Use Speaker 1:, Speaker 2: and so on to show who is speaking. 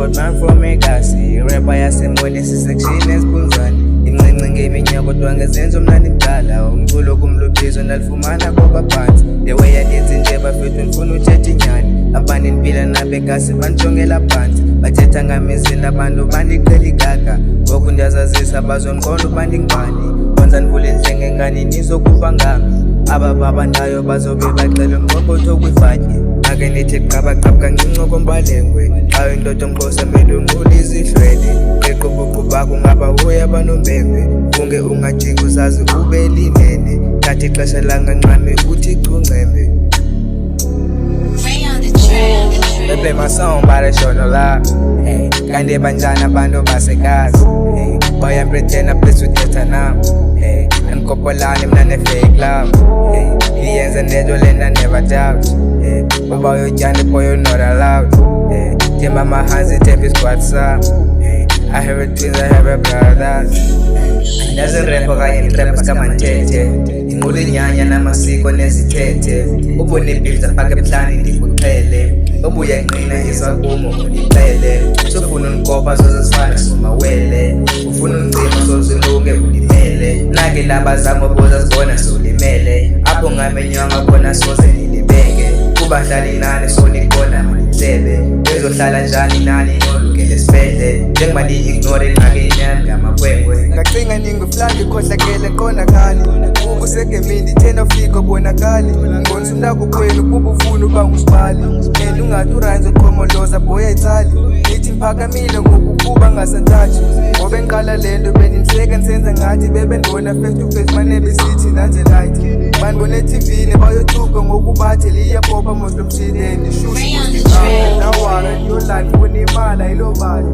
Speaker 1: hot man from Egasi, rapper yasemoni sisection esiphunzane. Incinci ngeminya kodwa ngezenzo mnandi mdala, umculo kumluphizo ndalifumana kwabaphansi. The way adenze nje bafethu ndifuna uthetha inyani, abantu ndiphila nabo eGasi bandijongela phansi. Bathetha ngamizini abantu bandiqhela igaga, ngoku ndiyazazisa bazondiqonda uba ndingubani. Kwenza ndivule indlenge ngani nizokufa ngami, aba babandayo bazobe baxela umqombothi kwifatye. Ake nithi qabaqaba kancinci kombalengwe, xa indoda omxhosa mele unqule izihlwele. Equbuquba kungaba uya banombembe, funge ungajingi uzazi ube linene. Thatha ixesha langanqame uthi chuncembe. They play my song by the show no love. Hey, kande banjana bando baseGasi. Hey, boy I'm pretend a place with now. Hey, I'm kopolani mnane fake love. Hey, iyenza nejo lena never doubt. Hey, baba yo jani boy you not allowed. Hey, timba my hands it tape is quite some. Hey, I have a twins, I have a brothers. Doesn't rap okanye trap kama nthethe, ingqule nyanya namasiko nezithethe. Ubone bills afake eplani ndikuqhele, obuya nqina isakumo undixele. Sofuna unikopa sozisifana somawele, ufuna uncima sozilunge ulimele. Nake laba zamo boza sibona solimele, apho ngamenywanga khona soze nilibeke. Kubahlali nani sonibona mlindlebe, ezohlala njani nani nolukele sibhedle. Njengoba ndi-ignore ngake inyani ngamakhwenkwe, ngacinga ninguflanga ikhohlakele konakali. Ubusekemini ndithena ufika bonakali, ngonisa umntakukhwenu kuba ufuna uba ngusibali. And ungathi uranzi uqhomoloza boya itsali, nithi mphakamile ngokukuba ngasantatshi. Ngoba enqala le nto bendihleka ndisenza ngathi bebendibona face to face mane besithi nanze light. Bandibona eTV-ni bayothuka ngokubathi liyapopa most of shit and ishushu. Now I your life unemali ayilobali.